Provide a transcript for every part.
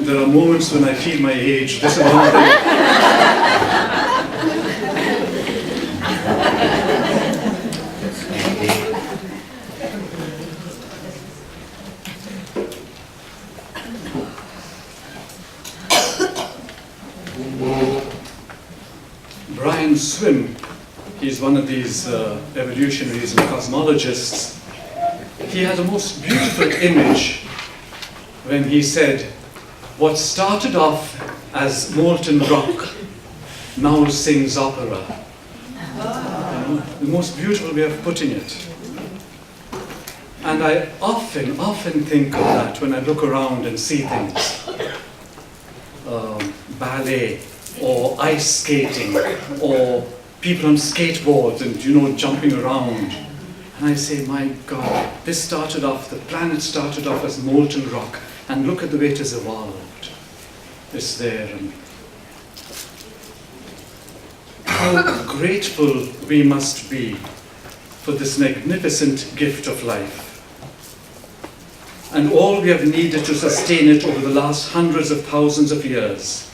There are moments when I feel my age. This is one thing. Brian Swim, he's one of these evolutionaries and cosmologists. He had a most beautiful image when he said, what started off as molten rock now sings opera. The most beautiful way of putting it. And I often think of that when I look around and see things. Ballet, or ice skating, or people on skateboards and, jumping around. And I say, my God, this started off, the planet started off as molten rock, and look at the way it has evolved. It's there. And how grateful we must be for this magnificent gift of life, and all we have needed to sustain it over the last hundreds of thousands of years.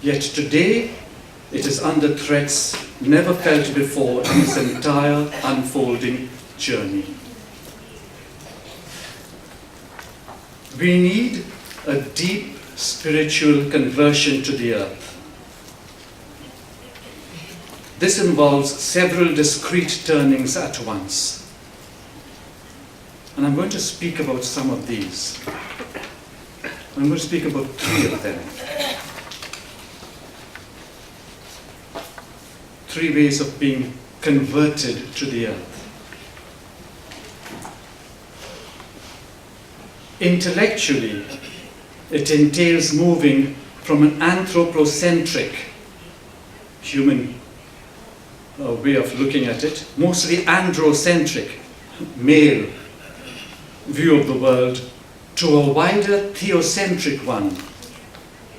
Yet today, it is under threats never felt before in its entire unfolding journey. We need a deep spiritual conversion to the earth. This involves several discrete turnings at once. And I'm going to speak about some of these. I'm going to speak about 3 of them. 3 ways of being converted to the earth. Intellectually, it entails moving from an anthropocentric human way of looking at it, mostly androcentric, male view of the world, to a wider theocentric one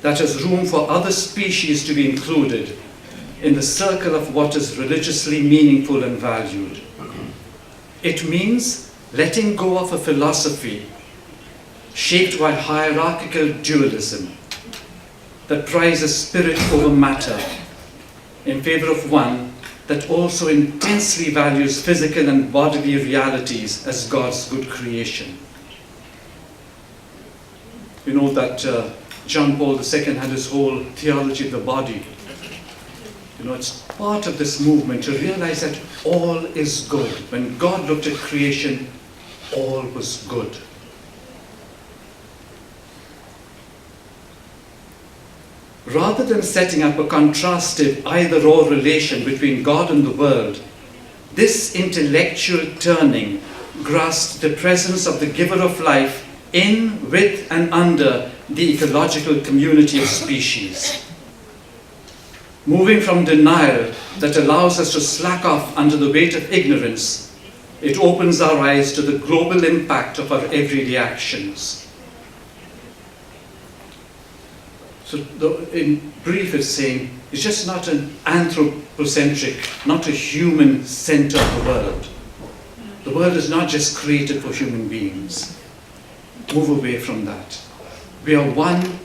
that has room for other species to be included in the circle of what is religiously meaningful and valued. It means letting go of a philosophy shaped by hierarchical dualism that prizes spirit over matter in favor of one that also intensely values physical and bodily realities as God's good creation. You know that John Paul II had his whole theology of the body. It's part of this movement to realize that all is good. When God looked at creation, all was good. Rather than setting up a contrastive either-or relation between God and the world, this intellectual turning grasped the presence of the giver of life in, with, and under the ecological community of species. Moving from denial that allows us to slack off under the weight of ignorance, it opens our eyes to the global impact of our everyday actions. So in brief, it's saying it's just not an anthropocentric, not a human center of the world. The world is not just created for human beings. Move away from that. We are one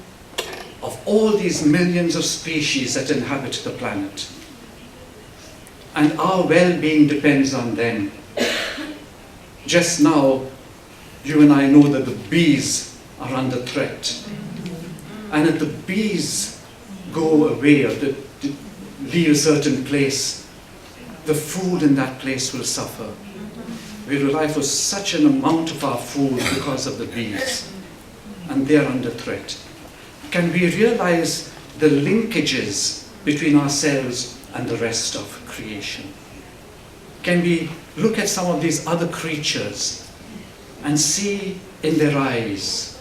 of all these millions of species that inhabit the planet. And our well-being depends on them. Just now, you and I know that the bees are under threat. And if the bees go away or leave a certain place, the food in that place will suffer. We rely for such an amount of our food because of the bees, and they are under threat. Can we realize the linkages between ourselves and the rest of creation? Can we look at some of these other creatures and see in their eyes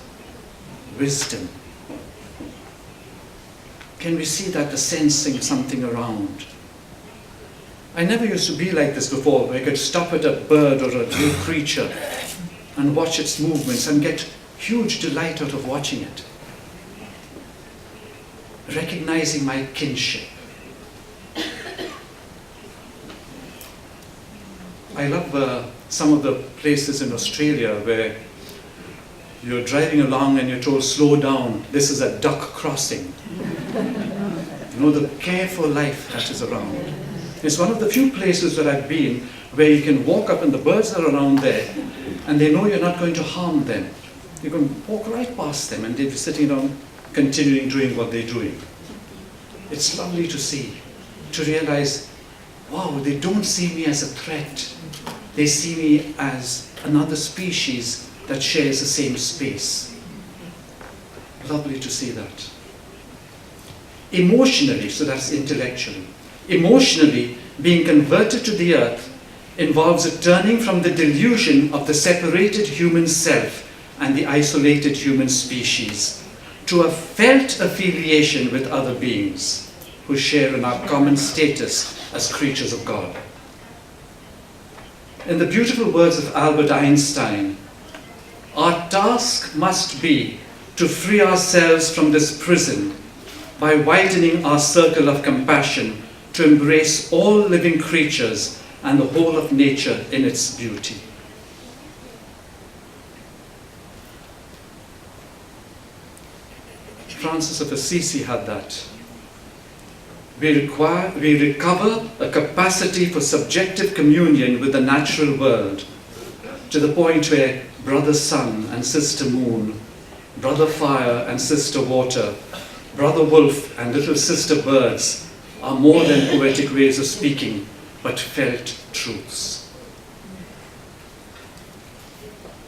wisdom? Can we see that they're sensing something around? I never used to be like this before, where I could stop at a bird or a little creature and watch its movements and get huge delight out of watching it. Recognizing my kinship. I love some of the places in Australia where You're driving along and you're told, slow down, this is a duck crossing. You know, the careful life that is around. It's one of the few places that I've been where you can walk up and the birds are around there and they know you're not going to harm them. You can walk right past them and they'll be sitting down, continuing doing what they're doing. It's lovely to see, to realize, wow, they don't see me as a threat. They see me as another species that shares the same space. Lovely to see that. Emotionally, so that's intellectually. Emotionally, being converted to the earth involves a turning from the delusion of the separated human self and the isolated human species to a felt affiliation with other beings who share in our common status as creatures of God. In the beautiful words of Albert Einstein, our task must be to free ourselves from this prison by widening our circle of compassion to embrace all living creatures and the whole of nature in its beauty. Francis of Assisi had that. We recover a capacity for subjective communion with the natural world to the point where brother sun and sister moon, brother fire and sister water, brother wolf and little sister birds are more than poetic ways of speaking, but felt truths.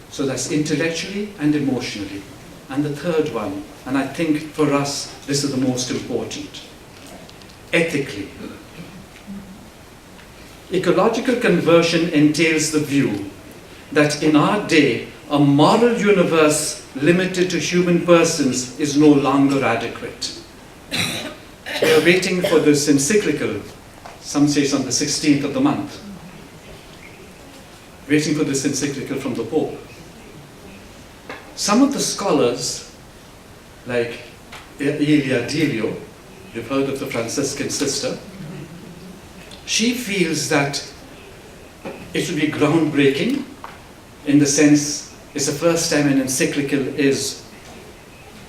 So that's intellectually and emotionally. And the third one, and I think for us this is the most important, ethically. Ecological conversion entails the view that in our day, a moral universe limited to human persons is no longer adequate. We are waiting for this encyclical, some say it's on the 16th of the month, waiting for this encyclical from the Pope. Some of the scholars, like Ilia Delio, you've heard of the Franciscan sister, she feels that it will be groundbreaking in the sense it's the first time an encyclical is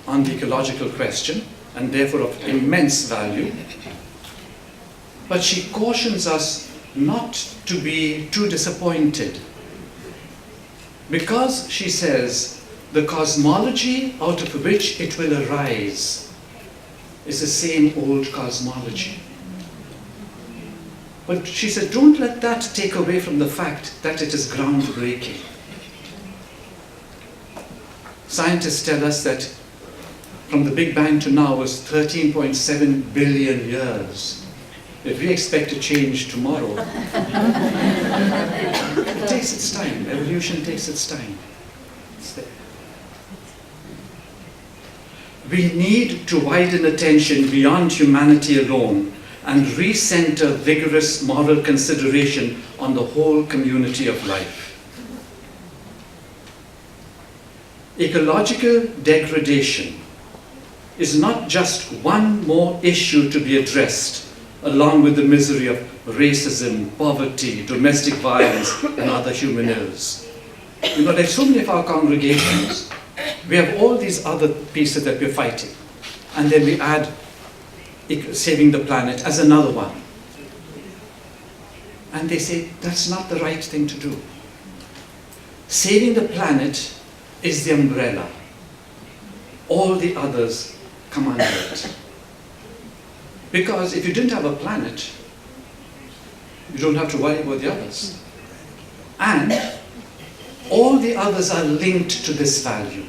on the ecological question and therefore of immense value. But she cautions us not to be too disappointed because she says the cosmology out of which it will arise is the same old cosmology. But she said, don't let that take away from the fact that it is groundbreaking. Scientists tell us that from the Big Bang to now was 13.7 billion years. If we expect to change tomorrow, it takes its time. Evolution takes its time. It's there. We need to widen attention beyond humanity alone and recenter vigorous moral consideration on the whole community of life. Ecological degradation is not just one more issue to be addressed along with the misery of racism, poverty, domestic violence, and other human ills. You know, like so many of our congregations, we have all these other pieces that we're fighting, and then we add saving the planet as another one. And they say, that's not the right thing to do. Saving the planet is the umbrella. All the others come under it. Because if you didn't have a planet, you don't have to worry about the others. And all the others are linked to this value.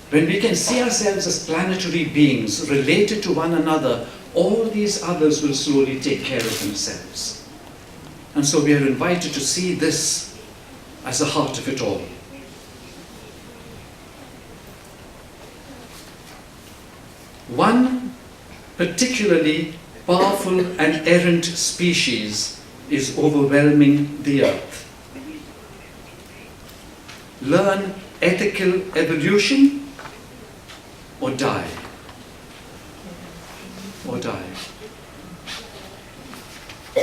When we can see ourselves as planetary beings related to one another, all these others will slowly take care of themselves. And so we are invited to see this as the heart of it all. One particularly powerful and errant species is overwhelming the earth. Learn ethical evolution or die. Or die.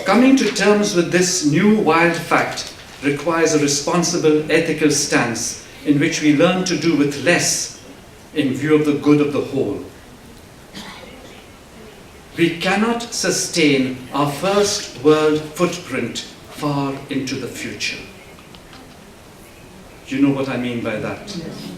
Coming to terms with this new wild fact requires a responsible ethical stance in which we learn to do with less in view of the good of the whole. We cannot sustain our first world footprint far into the future. Do you know what I mean by that? Yes.